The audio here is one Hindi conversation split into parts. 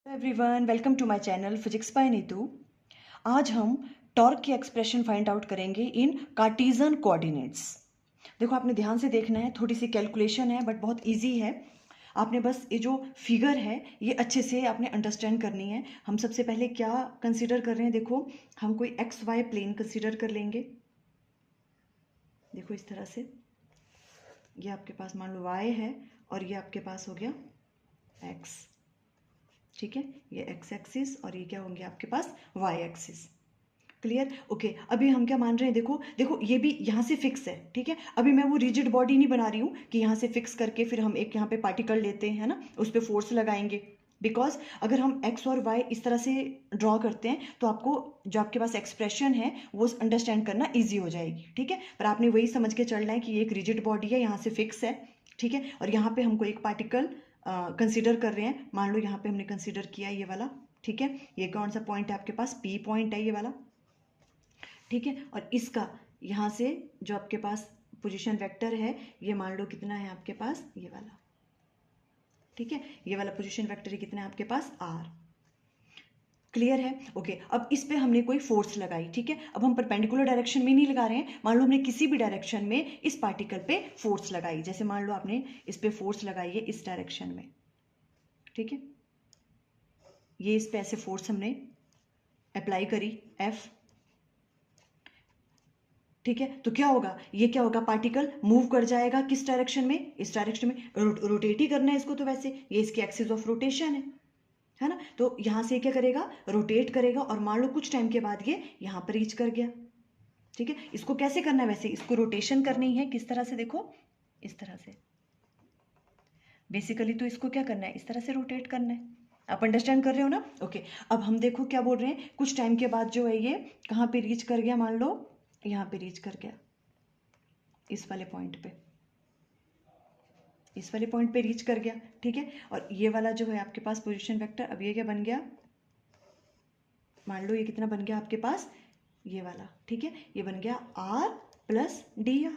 Everyone, welcome to my channel physics by Neetu. आज हम टॉर्क की एक्सप्रेशन फाइंड आउट करेंगे इन कार्टेशियन कोऑर्डिनेट्स। देखो, आपने ध्यान से देखना है, थोड़ी सी कैलकुलेशन है बट बहुत इजी है। आपने बस ये जो फिगर है ये अच्छे से आपने अंडरस्टैंड करनी है। हम सबसे पहले क्या कंसीडर कर रहे हैं, देखो हम कोई एक्स वाई प्लेन कंसीडर कर लेंगे। देखो इस तरह से, ये आपके पास मान लो y है और ये आपके पास हो गया x। ठीक है, ये x एक्सिस और ये क्या होंगे आपके पास y एक्सिस। क्लियर? ओके, अभी हम क्या मान रहे हैं, देखो देखो ये भी यहाँ से फिक्स है। ठीक है, अभी मैं वो रिजिड बॉडी नहीं बना रही हूँ कि यहाँ से फिक्स करके फिर हम एक यहाँ पे पार्टिकल लेते हैं ना, उस पर फोर्स लगाएंगे। बिकॉज अगर हम x और y इस तरह से ड्रॉ करते हैं तो आपको जो आपके पास एक्सप्रेशन है वो अंडरस्टैंड करना ईजी हो जाएगी। ठीक है, पर आपने वही समझ के चलना है कि ये एक रिजिड बॉडी है, यहाँ से फिक्स है। ठीक है, और यहाँ पे हमको एक पार्टिकल कंसिडर कर रहे हैं। मान लो यहाँ पे हमने कंसिडर किया ये वाला। ठीक है, ये कौन सा पॉइंट है आपके पास, पी पॉइंट है ये वाला। ठीक है, और इसका यहाँ से जो आपके पास पोजीशन वेक्टर है ये मान लो कितना है आपके पास, ये वाला। ठीक है, ये वाला पोजीशन वेक्टर है कितना है आपके पास, आर। क्लियर है? ओके, अब इस पे हमने कोई फोर्स लगाई। ठीक है, अब हम परपेंडिकुलर डायरेक्शन में नहीं लगा रहे हैं, मान लो हमने किसी भी डायरेक्शन में इस पार्टिकल पे फोर्स लगाई। जैसे मान लो आपने इस पे फोर्स लगाई है इस डायरेक्शन में। ठीक है, ये इस पे ऐसे फोर्स हमने अप्लाई करी F। ठीक है, तो क्या होगा, ये क्या होगा, पार्टिकल मूव कर जाएगा किस डायरेक्शन में, इस डायरेक्शन में। रोटेट ही करना है इसको, तो वैसे ये इसकी एक्सिस ऑफ रोटेशन है ना। तो यहां से क्या करेगा, रोटेट करेगा और मान लो कुछ टाइम के बाद ये यहां पर रीच कर गया। ठीक है, इसको कैसे करना है, वैसे इसको रोटेशन करनी है किस तरह से, देखो इस तरह से। बेसिकली तो इसको क्या करना है, इस तरह से रोटेट करना है। आप अंडरस्टैंड कर रहे हो ना? ओके, अब हम देखो क्या बोल रहे हैं, कुछ टाइम के बाद जो है ये कहाँ पे रीच कर गया, मान लो यहाँ पे रीच कर गया, इस वाले पॉइंट पे, इस वाले पॉइंट पे रीच कर गया। ठीक है, और ये वाला जो है आपके पास पोजीशन वेक्टर, अब ये क्या बन गया, मान लो ये कितना बन गया आपके पास, ये वाला। ठीक है, ये बन गया r प्लस डी आर।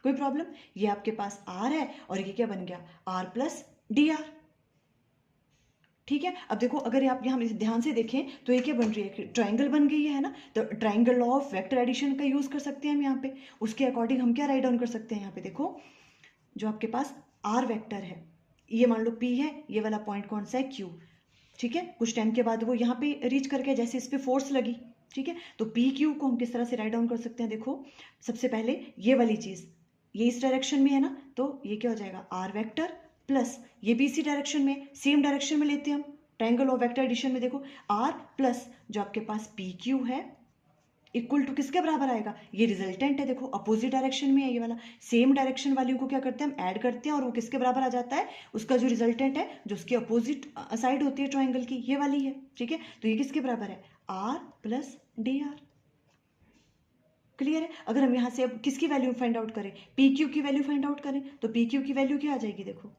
कोई प्रॉब्लम? ये आपके पास r है और ये क्या बन गया, r प्लस डी आर। ठीक है, अब देखो अगर आप यहाँ ध्यान से देखें तो ये क्या बन रही है, ट्राइंगल बन गई है ना। तो triangle law of vector addition का यूज कर सकते हैं हम यहाँ पे। उसके अकॉर्डिंग हम क्या राइट डाउन कर सकते हैं, यहाँ पे देखो जो आपके पास आर वेक्टर है, ये मान लो पी है, ये वाला पॉइंट कौन सा है, क्यू। ठीक है, कुछ टाइम के बाद वो यहाँ पे रीच करके, जैसे इस पे फोर्स लगी। ठीक है, तो पी क्यू को हम किस तरह से राइट डाउन कर सकते हैं, देखो सबसे पहले ये वाली चीज, ये इस डायरेक्शन में है ना, तो ये क्या हो जाएगा, आर वेक्टर प्लस ये भी इसी डायरेक्शन में, सेम डायरेक्शन में लेते हैं हम ट्राइंगल ऑफ वेक्टर एडिशन में। देखो आर प्लस जो आपके पास पी क्यू है इक्वल टू किसके बराबर आएगा, ये रिजल्टेंट है, देखो अपोजिट डायरेक्शन में है ये वाला। सेम डायरेक्शन वाली को क्या करते हैं हम, ऐड करते हैं और वो किसके बराबर आ जाता है, उसका जो रिजल्टेंट है जो उसकी अपोजिट साइड होती है ट्राइंगल की, ये वाली है। ठीक है, तो ये किसके बराबर है, r plus d r. Clear है? अगर हम यहाँ से अब किसकी वैल्यू फाइंड आउट करें, पी क्यू की वैल्यू फाइंड आउट करें, तो पी क्यू की वैल्यू क्या आ जाएगी, देखो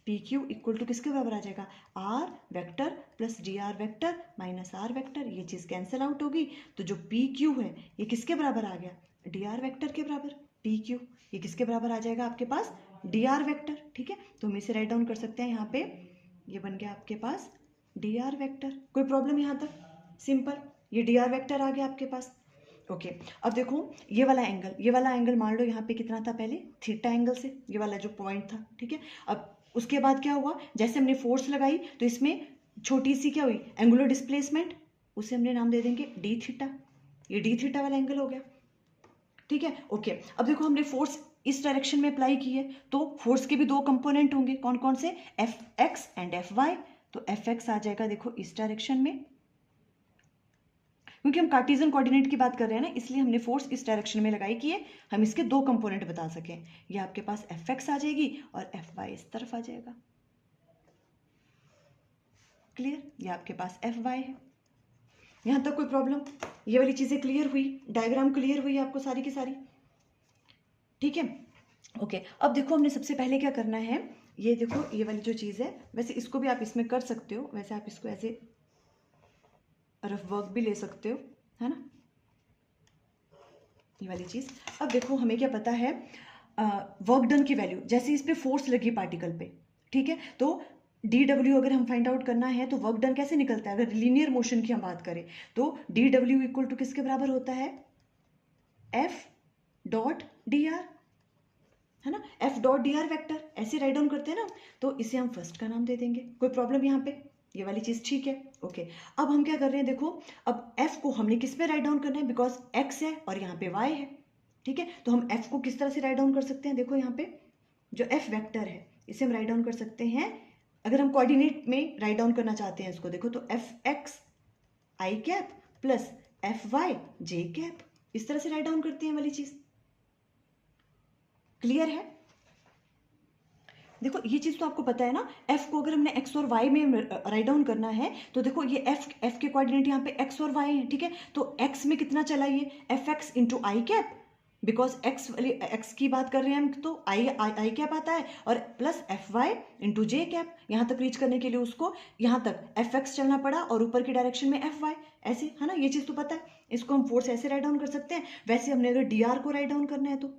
पी क्यू इक्वल टू किसके बराबर आ जाएगा, r vector plus d r vector minus r vector. ये चीज़ कैंसिल आउट होगी, तो जो पी क्यू है ये किसके बराबर आ गया, डी आर वेक्टर के बराबर। पी क्यू ये किसके बराबर आ जाएगा आपके पास, डी आर वेक्टर। ठीक है, तो हम इसे राइट डाउन कर सकते हैं यहाँ पे, ये बन गया आपके पास डी आर वेक्टर। कोई प्रॉब्लम यहाँ तक? सिंपल, ये डी आर वेक्टर आ गया आपके पास। ओके, अब देखो ये वाला एंगल, ये वाला एंगल मान लो यहाँ पे कितना था पहले, थीटा एंगल से, ये वाला जो पॉइंट था। ठीक है, अब उसके बाद क्या हुआ, जैसे हमने फोर्स लगाई तो इसमें छोटी सी क्या हुई, एंगुलर डिस्प्लेसमेंट, उसे हमने नाम दे देंगे डी थीटा। ये डी थीटा वाला एंगल हो गया। ठीक है, ओके, अब देखो हमने फोर्स इस डायरेक्शन में अप्लाई की है, तो फोर्स के भी दो कंपोनेंट होंगे, कौन कौन से, F x and F y. तो एफ एक्स आ जाएगा देखो इस डायरेक्शन में, क्योंकि हम कार्टेशियन कोऑर्डिनेट की बात कर रहे हैं ना, इसलिए हमने फोर्स इस डायरेक्शन में लगाई कि हम इसके दो कंपोनेंट बता सकें। ये आपके पास एफ एक्स आ जाएगी और एफ वाई इस तरफ आ जाएगा। क्लियर? ये आपके पास एफ वाई है। यहां तक कोई प्रॉब्लम? ये वाली चीजें क्लियर हुई, डायग्राम क्लियर हुई आपको सारी की सारी? ठीक है, ओके, अब देखो हमने सबसे पहले क्या करना है, ये देखो ये वाली जो चीज़ है, वैसे इसको भी आप इसमें कर सकते हो, वैसे आप इसको ऐसे रफ वर्क भी ले सकते हो, है ना, ये वाली चीज़। अब देखो हमें क्या पता है, वर्क डन की वैल्यू, जैसे इस पे फोर्स लगी पार्टिकल पे। ठीक है, तो डी डब्ल्यू अगर हम फाइंड आउट करना है तो वर्क डन कैसे निकलता है, अगर लीनियर मोशन की हम बात करें तो डी डब्ल्यू इक्वल टू किसके बराबर होता है, एफ डॉट डी आर, है ना, F dot D r vector, ऐसे राइट डाउन करते हैं ना, तो इसे हम फर्स्ट का नाम दे देंगे। कोई प्रॉब्लम यहाँ पे, ये वाली चीज ठीक है, ओके। अब हम क्या कर रहे हैं, देखो अब एफ को हमने किस पे राइट डाउन करना है, बिकॉज एक्स है और यहाँ पे वाई है, ठीक है। तो हम एफ को किस तरह से राइट डाउन कर सकते हैं, देखो यहाँ पे जो एफ वेक्टर है इसे हम राइट डाउन कर सकते हैं, अगर हम कोऑर्डिनेट में राइट डाउन करना चाहते हैं इसको, देखो तो F X I cap plus F Y J cap, इस तरह से राइट डाउन करते हैं वाली चीज, क्लियर है। देखो ये चीज तो आपको पता है ना, एफ को अगर हमने एक्स और वाई में राइट डाउन करना है तो देखो ये एफ के कोऑर्डिनेट यहाँ पे एक्स और वाई है, ठीक है। तो एक्स में कितना चला, ये F x into I cap, because x की बात कर रहे हैं हम तो आई कैप आता है, और प्लस एफ वाई इंटू जे कैप, यहाँ तक रीच करने के लिए उसको यहाँ तक एफ एक्स चलना पड़ा और ऊपर की डायरेक्शन में एफ वाई, ऐसे, है ना, ये चीज़ तो पता है। इसको हम फोर्स ऐसे राइट डाउन कर सकते हैं। वैसे हमने अगर डी आर को राइट डाउन करना है तो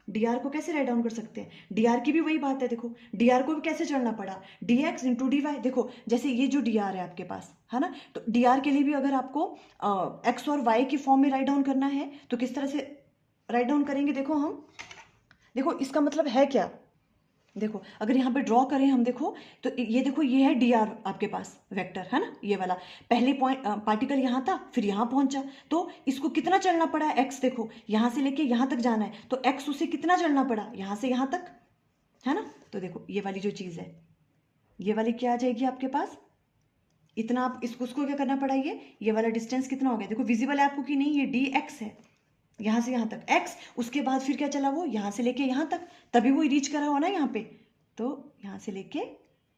डी आर को कैसे राइट डाउन कर सकते हैं, डी आर की भी वही बात है, देखो डी आर को भी कैसे चलना पड़ा, d x into d y, देखो जैसे ये जो डी आर है आपके पास, है ना, तो डी आर के लिए भी अगर आपको एक्स और वाई की फॉर्म में राइट डाउन करना है तो किस तरह से राइट डाउन करेंगे, देखो हम, देखो इसका मतलब है क्या, देखो अगर यहाँ पे ड्रॉ करें हम, देखो तो ये देखो ये है डी आर आपके पास वेक्टर, है ना, ये वाला पहले पॉइंट पार्टिकल यहाँ था फिर यहाँ पहुंचा, तो इसको कितना चलना पड़ा, एक्स देखो यहाँ से लेके यहाँ तक जाना है तो एक्स उसे कितना चलना पड़ा, यहाँ से यहाँ तक, है ना। तो देखो ये वाली जो चीज़ है ये वाली क्या आ जाएगी आपके पास, इतना आप इसको उसको क्या करना पड़ा, ये वाला डिस्टेंस कितना हो गया, देखो विजिबल है आपको कि नहीं, ये डी एक्स है, यहाँ से यहाँ तक एक्स, उसके बाद फिर क्या चला वो यहाँ से लेके यहाँ तक, तभी वो रीच करा हो ना यहाँ पे, तो यहाँ से लेके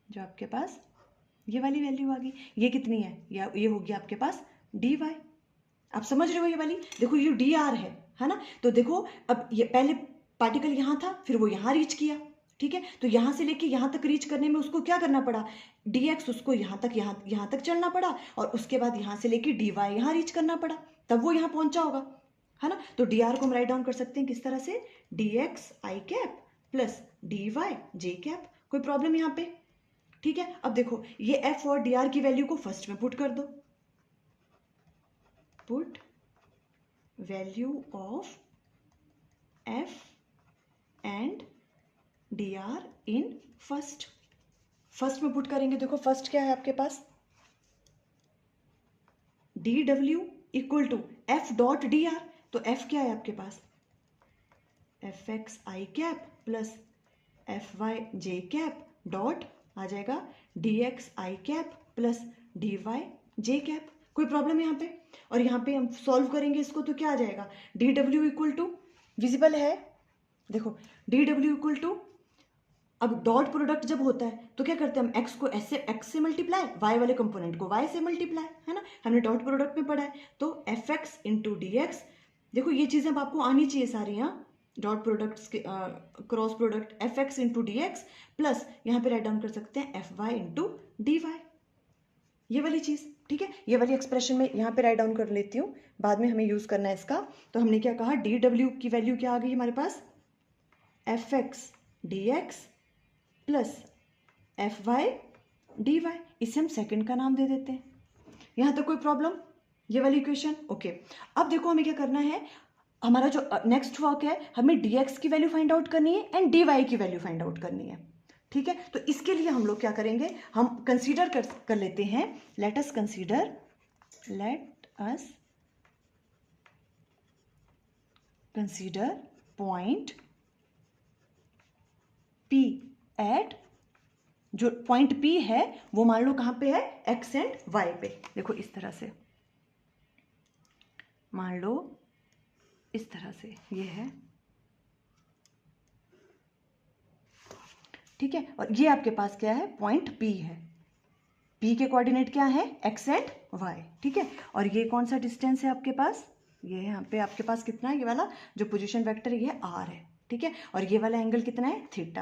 जो आपके पास ये वाली वैल्यू आ गई, ये कितनी है, ये होगी आपके पास डी वाई, आप समझ रहे हो ये वाली, देखो ये डी आर है ना। तो देखो अब ये पहले पार्टिकल यहाँ था फिर वो यहाँ रीच किया, ठीक है, तो यहाँ से लेके यहाँ तक रीच करने में उसको क्या करना पड़ा, डी एक्स उसको यहाँ तक चलना पड़ा, और उसके बाद यहाँ से लेके डी वाई यहाँ रीच करना पड़ा, तब वो यहाँ पहुंचा होगा, है ना। तो डी आर को हम राइट डाउन कर सकते हैं किस तरह से, D X I cap plus D Y J cap, कोई प्रॉब्लम यहाँ पे, ठीक है। अब देखो ये एफ और डी आर की वैल्यू को फर्स्ट में पुट कर दो, put value of F and D R in first में पुट करेंगे, देखो फर्स्ट क्या है आपके पास, D W equal to F dot D R, तो एफ क्या है आपके पास, F X I cap plus F Y J cap dot आ जाएगा D X I cap plus D Y J cap, कोई प्रॉब्लम यहाँ पे। और यहाँ पे हम सॉल्व करेंगे इसको तो क्या आ जाएगा, d W equal to, visible है देखो, डी डब्ल्यू इक्वल टू, अब डॉट प्रोडक्ट जब होता है तो क्या करते हैं हम, एक्स को ऐसे एक्स से मल्टीप्लाई, वाई वाले कंपोनेंट को वाई से मल्टीप्लाई, है ना, हमने डॉट प्रोडक्ट में पढ़ा है, तो F x into d x, देखो ये चीज़ें अब आपको आनी चाहिए सारी, यहाँ डॉट प्रोडक्ट्स के cross product F x into d x plus यहाँ पे राइट डाउन कर सकते हैं F y into d y, ये वाली चीज़, ठीक है। ये वाली एक्सप्रेशन में यहाँ पे राइट डाउन कर लेती हूँ, बाद में हमें यूज़ करना है इसका। तो हमने क्या कहा, डी डब्ल्यू की वैल्यू क्या आ गई हमारे पास, F X D x plus F Y D Y, इसे हम सेकेंड का नाम दे देते हैं। यहाँ तक कोई प्रॉब्लम, ये वाली इक्वेशन, ओके। अब देखो हमें क्या करना है, हमारा जो नेक्स्ट वर्क है, हमें डी एक्स की वैल्यू फाइंड आउट करनी है एंड डी वाई की वैल्यू फाइंड आउट करनी है, ठीक है। तो इसके लिए हम लोग क्या करेंगे, हम कंसीडर कर लेते हैं, let us consider point P at, जो पॉइंट P है वो मान लो कहाँ पे है, x एंड y पे, देखो इस तरह से, मान लो इस तरह से ये है, ठीक है। और ये आपके पास क्या है, पॉइंट P है, P के कोऑर्डिनेट क्या है, x एंड y, ठीक है। और ये कौन सा डिस्टेंस है आपके पास, ये यहाँ पे आपके पास कितना है, ये वाला जो पोजीशन वेक्टर ये r है, ठीक है। और ये वाला एंगल कितना है, थीटा,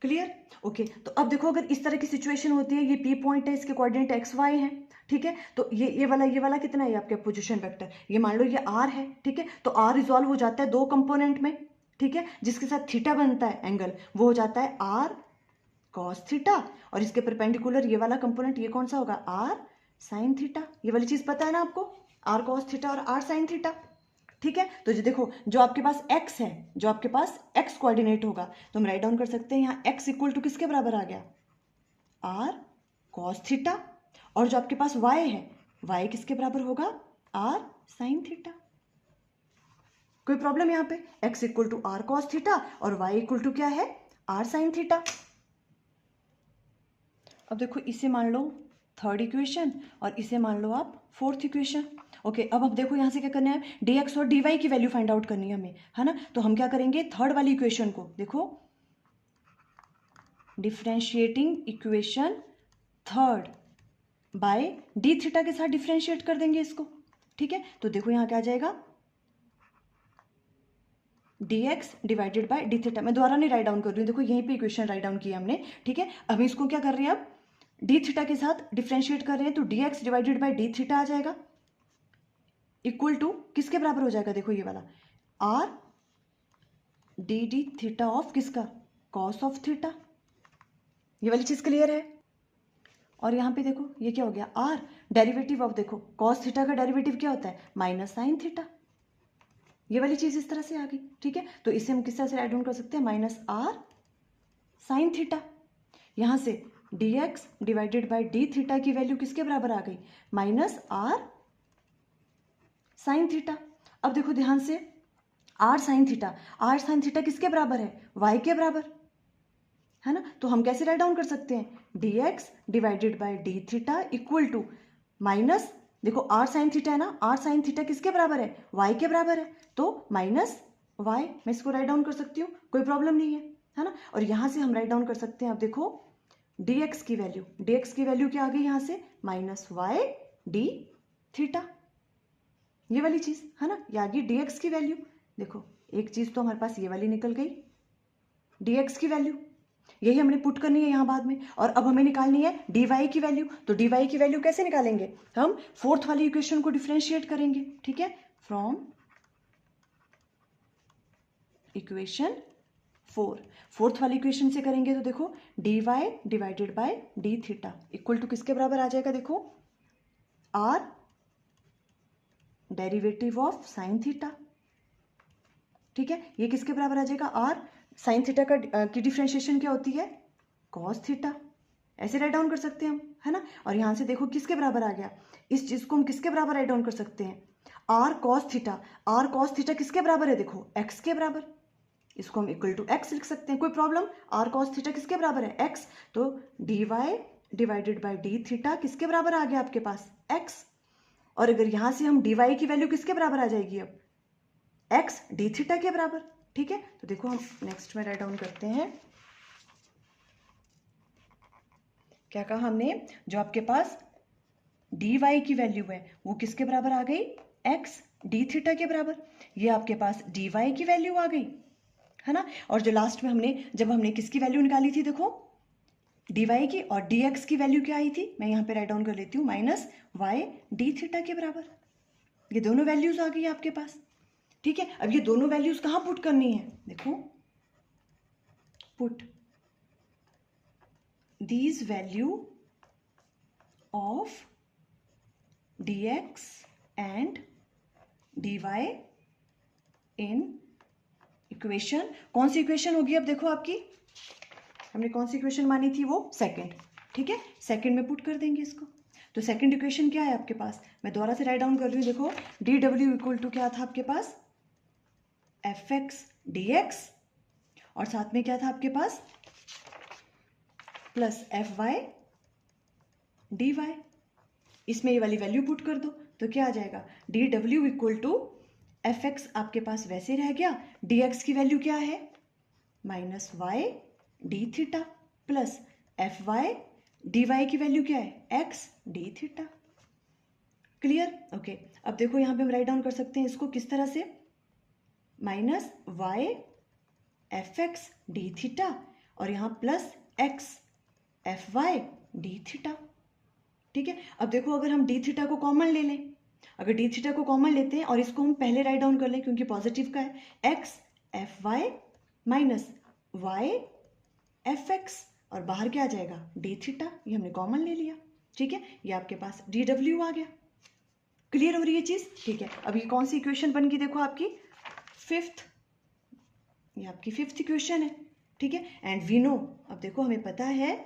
क्लियर, ओके। तो अब देखो अगर इस तरह की सिचुएशन होती है, ये P पॉइंट है, इसके कोऑर्डिनेट एक्स वाई है, ठीक है। तो ये वाला कितना है आपके पोजीशन वेक्टर, ये मान लो ये r है, ठीक है। तो r रिजॉल्व हो जाता है दो कंपोनेंट में, ठीक है, जिसके साथ थीटा बनता है एंगल, वो हो जाता है आर कॉस थीटा, और इसके परपेंडिकुलर ये वाला कंपोनेंट ये कौन सा होगा, आर साइन थीटा। ये वाली चीज पता है ना आपको, आर कॉस थीटा और आर साइन थीटा। ठीक है, तो जो देखो जो आपके पास x है, जो आपके पास x कोऑर्डिनेट होगा, तो हम राइट डाउन कर सकते हैं यहाँ x इक्वल टू किसके बराबर आ गया, आर कॉस थीटा, और जो आपके पास y है, y किसके बराबर होगा, आर साइन थीटा। कोई प्रॉब्लम यहाँ पे, x equal to r cos theta और y इक्वल टू क्या है, आर साइन थीटा। अब देखो इसे मान लो थर्ड इक्वेशन और इसे मान लो आप फोर्थ इक्वेशन। ओके, अब देखो यहाँ से क्या करना है, dx और dy की वैल्यू फाइंड आउट करनी है हमें, है ना। तो हम क्या करेंगे, थर्ड वाली इक्वेशन को देखो, differentiating equation third by D theta के साथ डिफरेंशिएट कर देंगे इसको। ठीक है, तो देखो यहाँ क्या आ जाएगा, dx divided by D theta. मैं दोबारा नहीं राइट डाउन कर रही हूँ, देखो यहीं पे इक्वेशन राइट डाउन किया हमने। ठीक है, अब इसको क्या कर रहे हैं, अब डी थीटा के साथ डिफरेंशिएट कर रहे हैं, तो dx divided by D theta आ जाएगा इक्वल टू किसके बराबर हो जाएगा, देखो ये वाला R D D theta of किसका, कॉस ऑफ थीटा। ये वाली चीज क्लियर है। और यहाँ पे देखो ये क्या हो गया, आर डेरिवेटिव ऑफ, देखो कॉस थीटा का डेरिवेटिव क्या होता है, माइनस साइन थीटा। ये वाली चीज इस तरह से आ गई। ठीक है, तो इसे हम किस तरह से राइट डाउन कर सकते हैं, माइनस आर साइन थीटा। यहां से dx divided by D theta की वैल्यू किसके बराबर आ गई, माइनस आर साइन थीटा। अब देखो ध्यान से, आर साइन थीटा किसके बराबर है, y के बराबर, है ना। तो हम कैसे राइट डाउन कर सकते हैं, dx divided by D theta equal to minus, देखो आर साइन थीटा है ना, आर साइन थीटा किसके बराबर है, y के बराबर है, तो माइनस y। मैं इसको राइट डाउन कर सकती हूँ, कोई प्रॉब्लम नहीं है ना। और यहां से हम राइट डाउन कर सकते हैं, अब देखो dx की वैल्यू क्या आ गई यहाँ से, माइनस y डी थीटा। ये वाली चीज है ना, ये आ गई dx की वैल्यू। देखो एक चीज तो हमारे पास ये वाली निकल गई, dx की वैल्यू, यही हमने पुट करनी है यहाँ बाद में। और अब हमें निकालनी है dy की वैल्यू। तो dy की वैल्यू कैसे निकालेंगे, हम फोर्थ वाली इक्वेशन को डिफरेंशिएट करेंगे। ठीक है, फ्रॉम इक्वेशन फोर्थ वाली इक्वेशन से करेंगे, तो देखो dy divided by D theta equal to किसके बराबर आ जाएगा, देखो r derivative of sine theta. ठीक है, ये किसके बराबर आ जाएगा, r साइन थीटा की डिफरेंशिएशन क्या होती है, कॉस थीटा। ऐसे राइट डाउन कर सकते हैं हम, है ना। और यहां से देखो किसके बराबर आ गया, इस चीज को हम किसके बराबर राइट डाउन कर सकते हैं, r cos थीटा किसके बराबर है, देखो x के बराबर। इसको हम इक्वल टू x लिख सकते हैं, कोई प्रॉब्लम। r cos थीटा किसके बराबर है, x, तो dy divided by D theta किसके बराबर आ गया आपके पास, x। और अगर यहां से हम dy की वैल्यू किसके बराबर आ जाएगी, अब x डी थीटा के बराबर। ठीक है, तो देखो हम नेक्स्ट में राइट डाउन करते हैं, क्या कहा हमने, जो आपके पास dy की वैल्यू है वो किसके बराबर आ गई, x डी थीटा के बराबर। ये आपके पास dy की वैल्यू आ गई, है ना। और जो लास्ट में जब हमने किसकी वैल्यू निकाली थी, देखो dy की, और dx की वैल्यू क्या आई थी, मैं यहाँ पे राइट डाउन कर लेती हूँ, माइनस y डी थीटा के बराबर। ये दोनों वैल्यूज आ गई आपके पास। ठीक है, अब ये दोनों वैल्यूज कहाँ पुट करनी है, देखो put these value of dx and dy in equation. कौन सी इक्वेशन होगी, अब देखो आपकी, हमने कौन सी इक्वेशन मानी थी, वो सेकंड। ठीक है, सेकंड में पुट कर देंगे इसको। तो सेकंड इक्वेशन क्या है आपके पास, मैं दोबारा से राइट डाउन कर रही हूँ, देखो dw इक्वल टू क्या था आपके पास, fx dx, और साथ में क्या था आपके पास, प्लस fy dy। इसमें ये वाली वैल्यू पुट कर दो, तो क्या आ जाएगा, dw इक्वल टू fx आपके पास वैसे रह गया, dx की वैल्यू क्या है, minus y D theta, plus fy dy की वैल्यू क्या है, x D theta. Clear. Okay, अब देखो यहाँ पे हम राइट डाउन कर सकते हैं इसको किस तरह से, minus y fx D theta, और यहाँ plus x fy D theta. ठीक है, अब देखो अगर हम डी थीटा को कॉमन ले लें, अगर डी थीटा को कॉमन लेते हैं और इसको हम पहले राइट डाउन कर लें क्योंकि पॉजिटिव का है, x F y minus y F x, और बाहर क्या आ जाएगा डी थीटा, ये हमने कॉमन ले लिया, ठीक है। ये आपके पास डी डब्ल्यू आ गया। क्लियर हो रही है चीज, ठीक है। अब ये कौन सी इक्वेशन बन गई, देखो आपकी फिफ्थ, ये आपकी फिफ्थ इक्वेशन है, ठीक है। एंड वी नो, अब देखो हमें पता है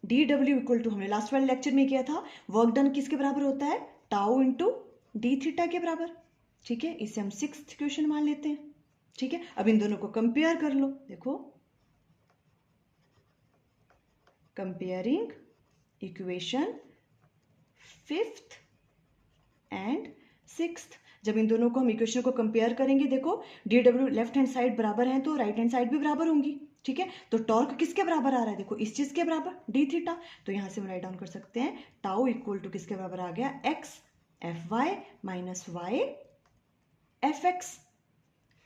डी डब्ल्यू इक्वल टू, हमने लास्ट वाले लेक्चर में किया था, वर्क डन किसके बराबर होता है, टाउ इंटू डी थीटा के बराबर, ठीक है। इसे हम सिक्स्थ इक्वेशन मान लेते हैं, ठीक है। अब इन दोनों को कंपेयर कर लो, देखो comparing equation fifth and sixth. जब इन दोनों को हम इक्वेशन को कंपेयर करेंगे, देखो d W left hand side बराबर है तो राइट हैंड साइड भी बराबर होंगी, ठीक है। तो टॉर्क किसके बराबर आ रहा है, देखो इस चीज के बराबर डी थीटा, तो यहां से हम राइट डाउन कर सकते हैं टाउ इक्वल टू किसके बराबर आ गया, x F y minus y F x,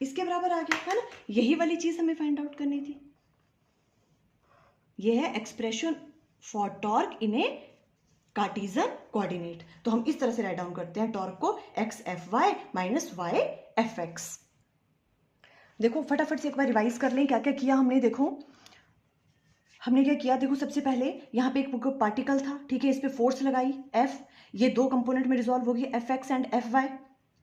इसके बराबर आ गया, है ना। यही वाली चीज हमें फाइंड आउट करनी थी। यह है expression for torque in A Cartesian coordinate. तो हम इस तरह से राइट डाउन करते हैं टॉर्क को x F y minus y F x. देखो फटाफट से एक बार रिवाइज कर लें क्या क्या किया हमने। देखो हमने क्या किया, देखो सबसे पहले यहाँ पे एक पार्टिकल था, ठीक है, इस पे फोर्स लगाई एफ, ये दो कंपोनेंट में रिजॉल्व होगी F x and F y,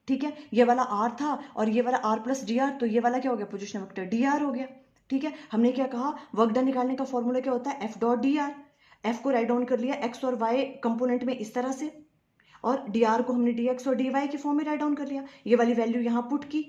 ठीक है। ये वाला आर था और ये वाला आर प्लस डी आर, तो ये वाला क्या हो गया, पोजिशन वेक्टर डी आर हो गया, ठीक है। हमने क्या कहा, वर्क डन निकालने का फॉर्मूला क्या होता है, F dot D are. F को राइट डाउन कर लिया एक्स और वाई कंपोनेंट में इस तरह से, और डी आर को हमने डी एक्स और डी वाई के फॉर्म में राइट डाउन कर लिया, ये वाली वैल्यू यहाँ पुट की,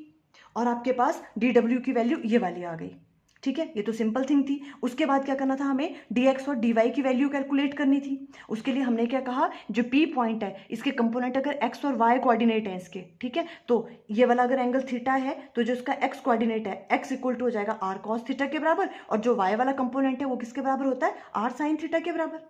और आपके पास डी डब्ल्यू की वैल्यू ये वाली आ गई, ठीक है। ये तो सिंपल थिंग थी। उसके बाद क्या करना था, हमें डी एक्स और डी वाई की वैल्यू कैलकुलेट करनी थी। उसके लिए हमने क्या कहा, जो पी पॉइंट है इसके कंपोनेंट अगर एक्स और वाई कोऑर्डिनेट है इसके, ठीक है, तो ये वाला अगर एंगल थीटा है तो जो इसका एक्स कोऑर्डिनेट है एक्स इक्वल टू हो जाएगा आर कॉस थीटा के बराबर, और जो वाई वाला कंपोनेंट है वो किसके बराबर होता है, आर साइन थीटा के बराबर,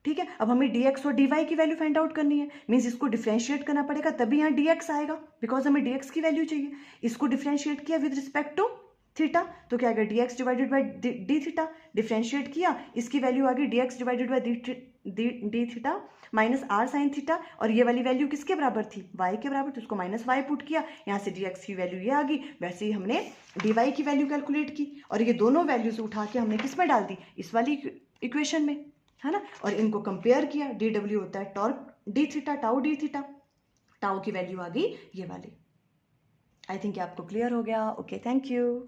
ठीक है। अब हमें dx और dy की वैल्यू फाइंड आउट करनी है, मींस इसको डिफरेंशिएट करना पड़ेगा तभी यहाँ dx आएगा, बिकॉज हमें dx की वैल्यू चाहिए। इसको डिफरेंशिएट किया विद रिस्पेक्ट टू थीटा, तो क्या आ गया dx divided by d theta, differentiate किया, इसकी वैल्यू आ गई dx divided by d theta minus r sine theta, और ये वाली वैल्यू किसके बराबर थी, y के बराबर, तो उसको माइनस वाई पुट किया, यहाँ से dx की वैल्यू ये आ गई। वैसे ही हमने dy की वैल्यू कैलकुलेट की, और ये दोनों वैल्यूज उठा के हमने किस में डाल दी, इस वाली इक्वेशन में, है ना। और इनको कंपेयर किया, डी डब्ल्यू होता है torque D theta tau D theta, tau की वैल्यू आ गई ये वाली। आई थिंक आपको क्लियर हो गया। Okay, thank you.